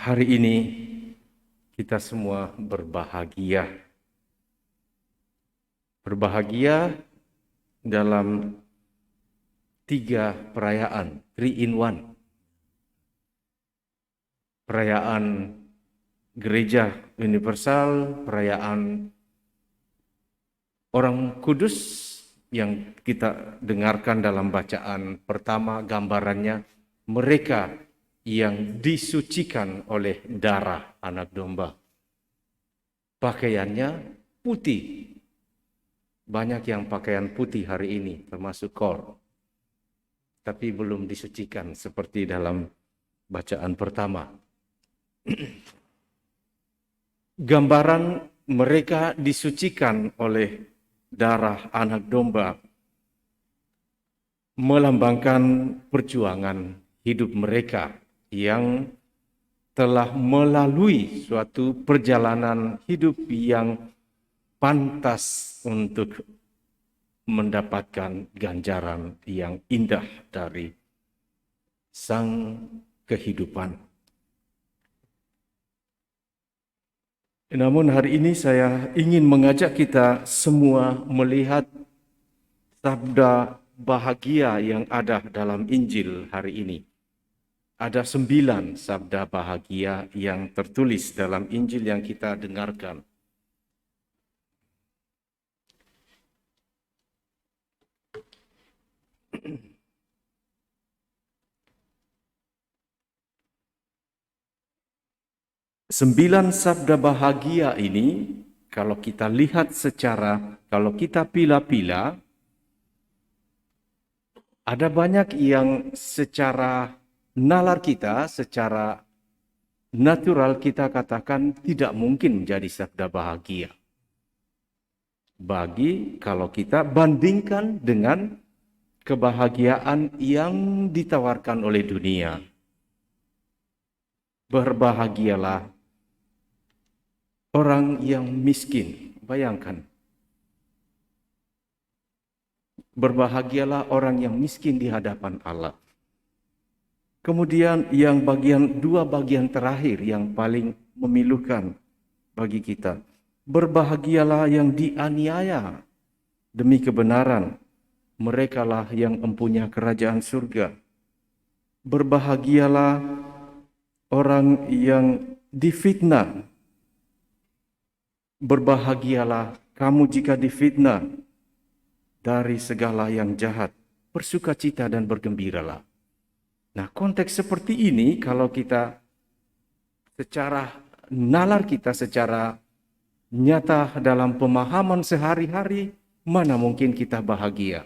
Hari ini kita semua berbahagia. Berbahagia dalam 3 perayaan, 3 in 1. Perayaan Gereja Universal, perayaan Orang Kudus yang kita dengarkan dalam bacaan pertama, gambarannya mereka yang disucikan oleh darah anak domba. Pakaiannya putih. Banyak yang pakaian putih hari ini, termasuk kor. Tapi belum disucikan seperti dalam bacaan pertama. Gambaran mereka disucikan oleh darah anak domba melambangkan perjuangan hidup mereka yang telah melalui suatu perjalanan hidup yang pantas untuk mendapatkan ganjaran yang indah dari sang kehidupan. Namun hari ini saya ingin mengajak kita semua melihat sabda bahagia yang ada dalam Injil hari ini. Ada 9 sabda bahagia yang tertulis dalam Injil yang kita dengarkan. Sembilan sabda bahagia ini, kalau kita lihat kalau kita pila-pila, ada banyak yang secara nalar kita, secara natural kita katakan tidak mungkin menjadi sabda bahagia. Kalau kita bandingkan dengan kebahagiaan yang ditawarkan oleh dunia. Berbahagialah orang yang miskin. Bayangkan. Berbahagialah orang yang miskin di hadapan Allah. Kemudian yang dua bagian terakhir yang paling memilukan bagi kita. Berbahagialah yang dianiaya demi kebenaran. Merekalah yang mempunyai kerajaan surga. Berbahagialah orang yang difitnah. Berbahagialah kamu jika difitnah dari segala yang jahat. Bersukacita dan bergembiralah. Nah, konteks seperti ini kalau kita secara nalar kita, secara nyata dalam pemahaman sehari-hari, mana mungkin kita bahagia.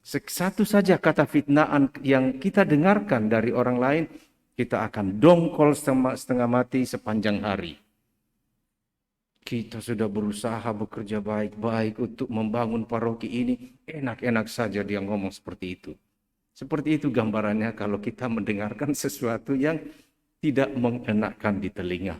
Satu saja kata fitnaan yang kita dengarkan dari orang lain, kita akan dongkol setengah mati sepanjang hari. Kita sudah berusaha bekerja baik-baik untuk membangun paroki ini. Enak-enak saja dia ngomong seperti itu. Seperti itu gambarannya kalau kita mendengarkan sesuatu yang tidak mengenakkan di telinga.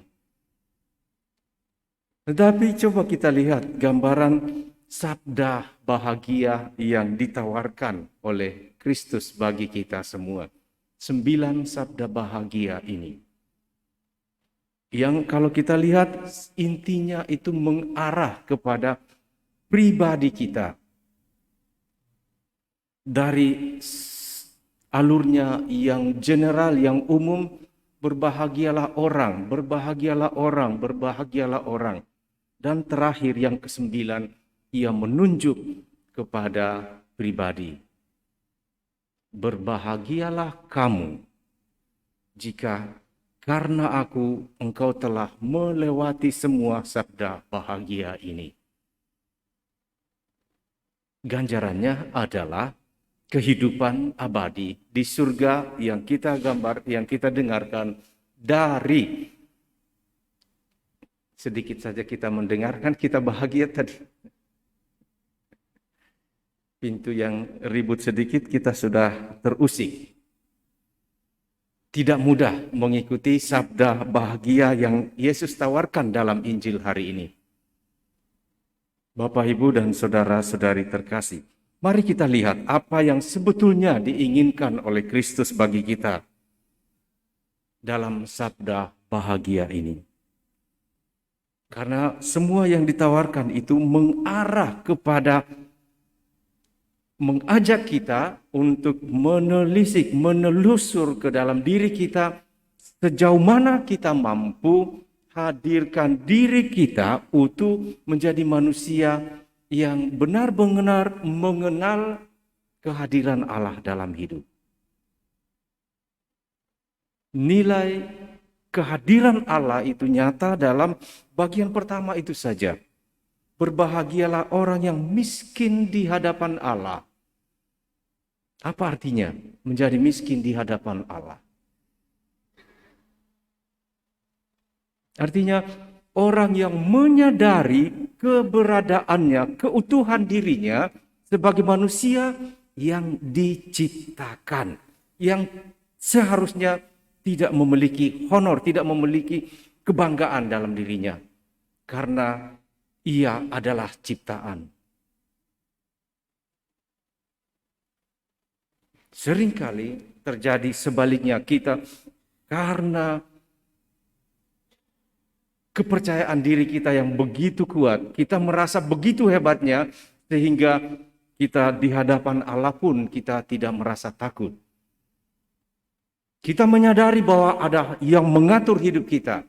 Tetapi coba kita lihat gambaran sabda bahagia yang ditawarkan oleh Kristus bagi kita semua. 9 sabda bahagia ini. Yang kalau kita lihat intinya itu mengarah kepada pribadi kita. Dari alurnya yang general, yang umum, berbahagialah orang, berbahagialah orang, berbahagialah orang. Dan terakhir yang ke-9, ia menunjuk kepada pribadi. Berbahagialah kamu jika karena aku, engkau telah melewati semua sabda bahagia ini. Ganjarannya adalah kehidupan abadi di surga yang kita dengarkan dari sedikit saja kita mendengarkan, kita bahagia tadi. Pintu yang ribut sedikit kita sudah terusik. Tidak mudah mengikuti sabda bahagia yang Yesus tawarkan dalam Injil hari ini. Bapak, Ibu, dan saudara-saudari terkasih, mari kita lihat apa yang sebetulnya diinginkan oleh Kristus bagi kita dalam sabda bahagia ini. Karena semua yang ditawarkan itu mengarah kepada mengajak kita untuk menelisik, menelusur ke dalam diri kita sejauh mana kita mampu hadirkan diri kita untuk menjadi manusia yang benar-benar mengenal kehadiran Allah dalam hidup. Nilai kehadiran Allah itu nyata dalam bagian pertama itu saja. Berbahagialah orang yang miskin di hadapan Allah. Apa artinya menjadi miskin di hadapan Allah? Artinya orang yang menyadari keberadaannya, keutuhan dirinya sebagai manusia yang diciptakan, yang seharusnya tidak memiliki honor, tidak memiliki kebanggaan dalam dirinya. Karena ia adalah ciptaan. Seringkali terjadi sebaliknya, kita karena kepercayaan diri kita yang begitu kuat, kita merasa begitu hebatnya, sehingga kita di hadapan Allah pun kita tidak merasa takut. Kita menyadari bahwa ada yang mengatur hidup kita.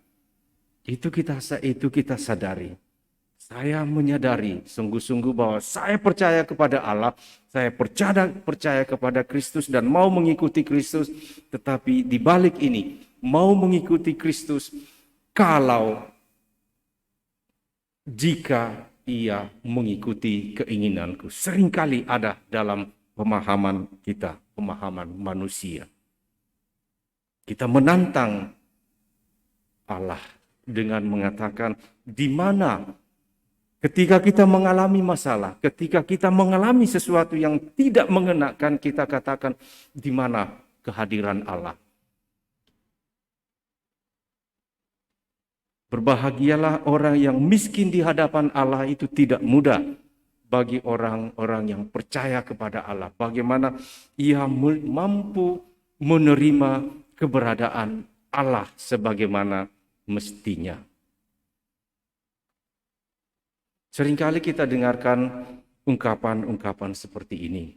Itu kita sadari. Saya menyadari sungguh-sungguh bahwa saya percaya kepada Allah, saya percaya kepada Kristus dan mau mengikuti Kristus, tetapi di balik ini mau mengikuti Kristus jika ia mengikuti keinginanku. Seringkali ada dalam pemahaman kita, pemahaman manusia. Kita menantang Allah dengan mengatakan, di mana ketika kita mengalami masalah, ketika kita mengalami sesuatu yang tidak mengenakan, kita katakan, di mana kehadiran Allah? Berbahagialah orang yang miskin di hadapan Allah, itu tidak mudah bagi orang-orang yang percaya kepada Allah. Bagaimana ia mampu menerima keberadaan Allah sebagaimana mestinya. Seringkali kita dengarkan ungkapan-ungkapan seperti ini.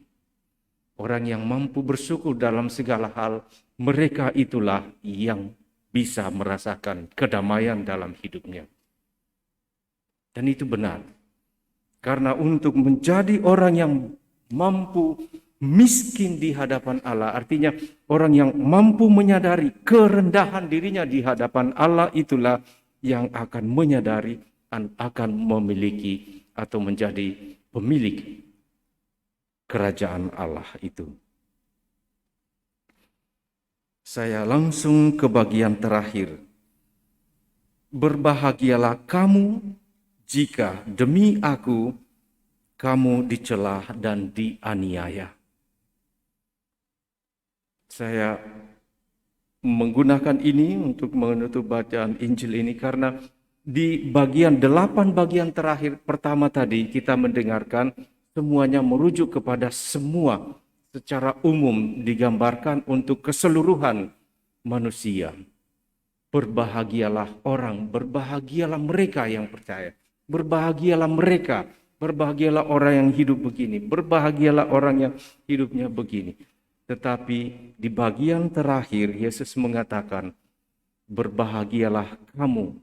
Orang yang mampu bersyukur dalam segala hal, mereka itulah yang bisa merasakan kedamaian dalam hidupnya. Dan itu benar. Karena untuk menjadi orang yang mampu miskin di hadapan Allah, artinya orang yang mampu menyadari kerendahan dirinya di hadapan Allah, itulah yang akan menyadari dan akan memiliki atau menjadi pemilik kerajaan Allah itu. Saya langsung ke bagian terakhir. Berbahagialah kamu jika demi aku kamu dicela dan dianiaya. Saya menggunakan ini untuk menutup bacaan Injil ini karena di bagian 8 bagian terakhir pertama tadi kita mendengarkan semuanya merujuk kepada semua secara umum, digambarkan untuk keseluruhan manusia. Berbahagialah orang, berbahagialah mereka yang percaya, berbahagialah mereka, berbahagialah orang yang hidup begini, berbahagialah orang yang hidupnya begini. Tetapi di bagian terakhir Yesus mengatakan, berbahagialah kamu,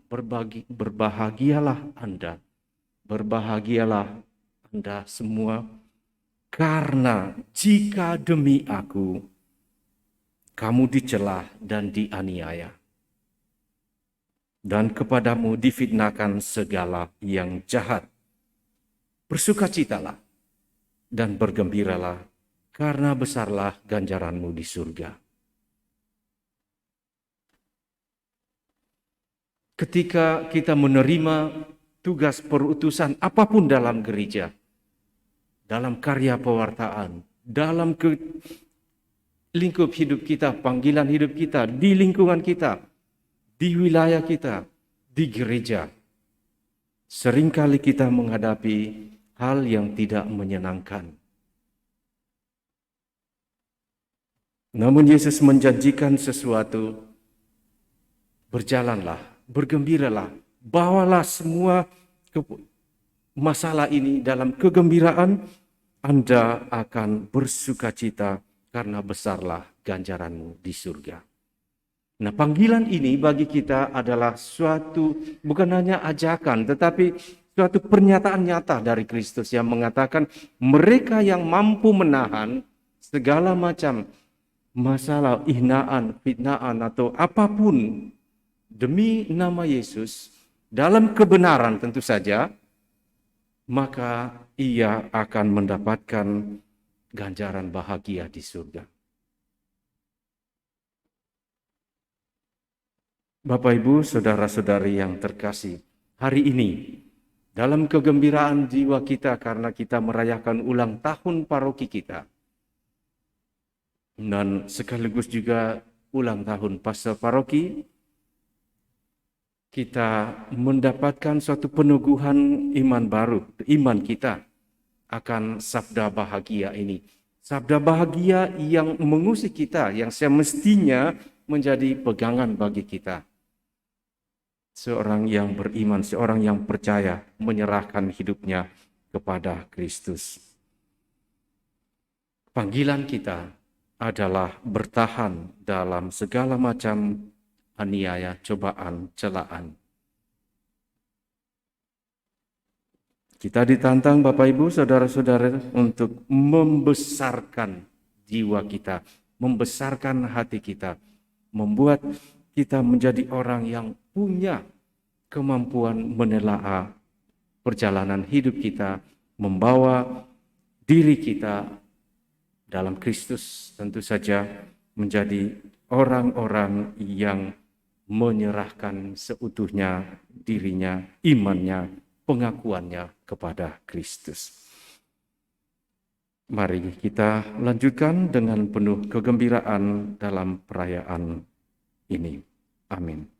berbahagialah Anda, berbahagialah Anda semua, karena jika demi aku, kamu dicela dan dianiaya, dan kepadamu difitnahkan segala yang jahat. Bersukacitalah dan bergembiralah, karena besarlah ganjaranmu di surga. Ketika kita menerima tugas perutusan apapun dalam gereja, dalam karya pewartaan, dalam lingkup hidup kita, panggilan hidup kita, di lingkungan kita, di wilayah kita, di gereja, seringkali kita menghadapi hal yang tidak menyenangkan. Namun Yesus menjanjikan sesuatu, berjalanlah, bergembiralah, bawalah semua masalah ini dalam kegembiraan, Anda akan bersukacita karena besarlah ganjaranmu di surga. Nah, panggilan ini bagi kita adalah suatu, bukan hanya ajakan, tetapi suatu pernyataan nyata dari Kristus yang mengatakan mereka yang mampu menahan segala macam masalah, hinaan, fitnaan, atau apapun demi nama Yesus, dalam kebenaran tentu saja, maka ia akan mendapatkan ganjaran bahagia di surga. Bapak, Ibu, saudara-saudari yang terkasih, hari ini dalam kegembiraan jiwa kita karena kita merayakan ulang tahun paroki kita, dan sekaligus juga ulang tahun pastor paroki, kita mendapatkan suatu peneguhan iman baru, iman kita akan sabda bahagia ini. Sabda bahagia yang mengusik kita, yang semestinya menjadi pegangan bagi kita. Seorang yang beriman, seorang yang percaya, menyerahkan hidupnya kepada Kristus. Panggilan kita adalah bertahan dalam segala macam aniaya, cobaan, celaan. Kita ditantang Bapak Ibu, saudara-saudara, untuk membesarkan jiwa kita, membesarkan hati kita, membuat kita menjadi orang yang punya kemampuan menelaah perjalanan hidup kita, membawa diri kita dalam Kristus tentu saja menjadi orang-orang yang menyerahkan seutuhnya dirinya, imannya, pengakuannya kepada Kristus. Mari kita lanjutkan dengan penuh kegembiraan dalam perayaan ini. Amin.